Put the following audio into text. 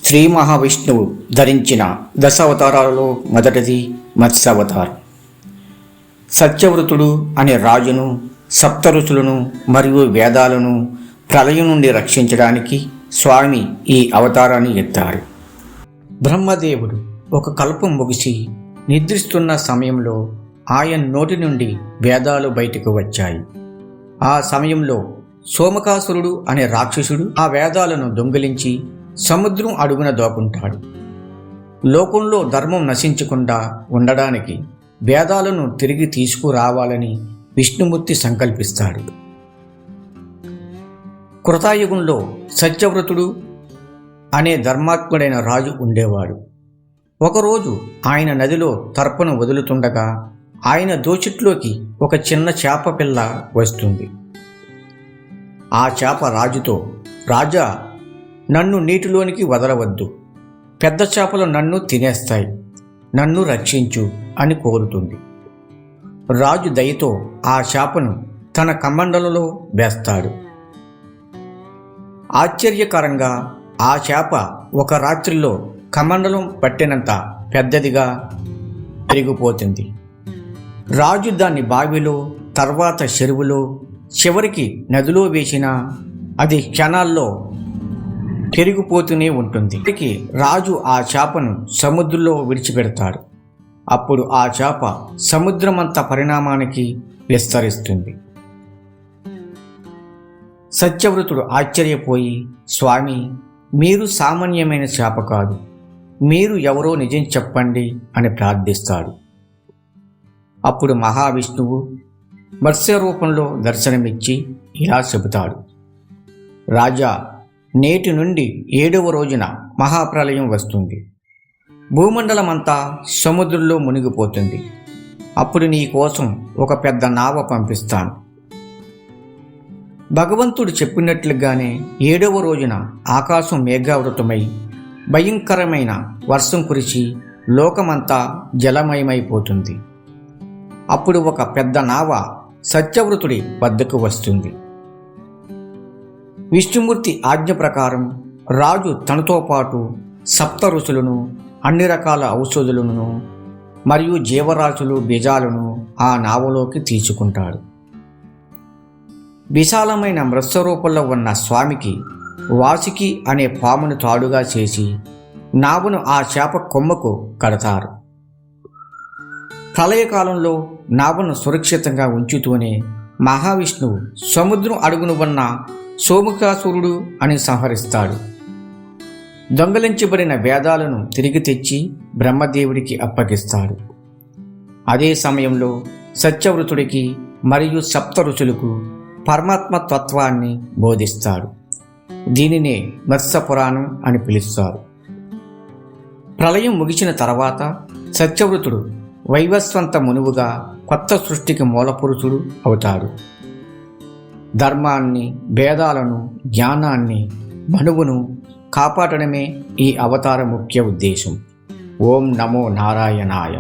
శ్రీ మహావిష్ణువు ధరించిన దశావతారాలలో మొదటిది మత్స్యావతారం. సత్యవ్రతుడు అనే రాజును, సప్తఋషులను మరియు వేదాలను ప్రళయం నుండి రక్షించడానికి స్వామి ఈ అవతారాన్ని ఎత్తారు. బ్రహ్మదేవుడు ఒక కల్పం ముగిసి నిద్రిస్తున్న సమయంలో ఆయన నోటి నుండి వేదాలు బయటకు వచ్చాయి. ఆ సమయంలో సోమకాసురుడు అనే రాక్షసుడు ఆ వేదాలను దొంగిలించి సముద్రం అడుగున దోకుంటాడు. లోకంలో ధర్మం నశించకుండా ఉండడానికి వేదాలను తిరిగి తీసుకురావాలని విష్ణుమూర్తి సంకల్పిస్తాడు. కృతాయుగంలో సత్యవ్రతుడు అనే ధర్మాత్ముడైన రాజు ఉండేవాడు. ఒకరోజు ఆయన నదిలో తర్పణ వదులుతుండగా ఆయన దోచిట్లోకి ఒక చిన్న చేప పిల్ల వస్తుంది. ఆ చేప రాజుతో, రాజా, నన్ను నీటిలోనికి వదలవద్దు, పెద్ద చేపలు నన్ను తినేస్తాయి, నన్ను రక్షించు అని కోరుతుంది. రాజు దయతో ఆ చేపను తన కమండలలో వేస్తాడు. ఆశ్చర్యకరంగా ఆ చేప ఒక రాత్రిలో కమండలం పట్టినంత పెద్దదిగా పెరిగిపోతుంది. రాజు దాన్ని బావిలో, తర్వాత చెరువులో, చివరికి నదిలో వేసినా అది క్షణాల్లో పెరిగిపోతూనే ఉంటుంది. ఇప్పటికీ రాజు ఆ చేపను సముద్రంలో విడిచిపెడతాడు. అప్పుడు ఆ చేప సముద్రమంత పరిణామానికి విస్తరిస్తుంది. సత్యవ్రతుడు ఆశ్చర్యపోయి, స్వామి, మీరు సామాన్యమైన చేప కాదు, మీరు ఎవరో నిజం చెప్పండి అని ప్రార్థిస్తాడు. అప్పుడు మహావిష్ణువు మత్స్య రూపంలో దర్శనమిచ్చి ఇలా చెబుతాడు, రాజా, నేటి నుండి 7వ రోజున మహాప్రళయం వస్తుంది. భూమండలమంతా సముద్రంలో మునిగిపోతుంది. అప్పుడు నీ కోసం ఒక పెద్ద నావ పంపిస్తాను. భగవంతుడు చెప్పినట్లుగానే 7వ రోజున ఆకాశం మేఘావృతమై భయంకరమైన వర్షం కురిసి లోకమంతా జలమయమైపోతుంది. అప్పుడు ఒక పెద్ద నావ సత్యవ్రతుడి వద్దకు వస్తుంది. విష్ణుమూర్తి ఆజ్ఞ ప్రకారం రాజు తనతో పాటు సప్త ఋషులను, అన్ని రకాల ఔషధులను మరియు జీవరాశులు బీజాలను ఆ నావలోకి తీసుకుంటాడు. విశాలమైన మత్స్యరూపంలో ఉన్న స్వామికి వాసుకి అనే పామును తాడుగా చేసి నావను ఆ చేప కొమ్మకు కడతారు. ప్రళయకాలంలో నావను సురక్షితంగా ఉంచుతూనే మహావిష్ణువు సముద్రం అడుగును ఉన్న సోమకాసురుడు అని సంహరిస్తాడు. దొంగలించబడిన వేదాలను తిరిగి తెచ్చి బ్రహ్మదేవుడికి అప్పగిస్తాడు. అదే సమయంలో సత్యవ్రతుడికి మరియు సప్త ఋషులకు పరమాత్మ తత్వాన్ని బోధిస్తాడు. దీనినే మత్స్య పురాణం అని పిలుస్తారు. ప్రళయం ముగిసిన తర్వాత సత్యవ్రతుడు వైవస్వంత మునువుగా కొత్త సృష్టికి మూలపురుషుడు అవుతాడు. ధర్మాన్ని, వేదాలను, జ్ఞానాన్ని, మనువును కాపాడడమే ఈ అవతార ముఖ్య ఉద్దేశం. ఓం నమో నారాయణాయ.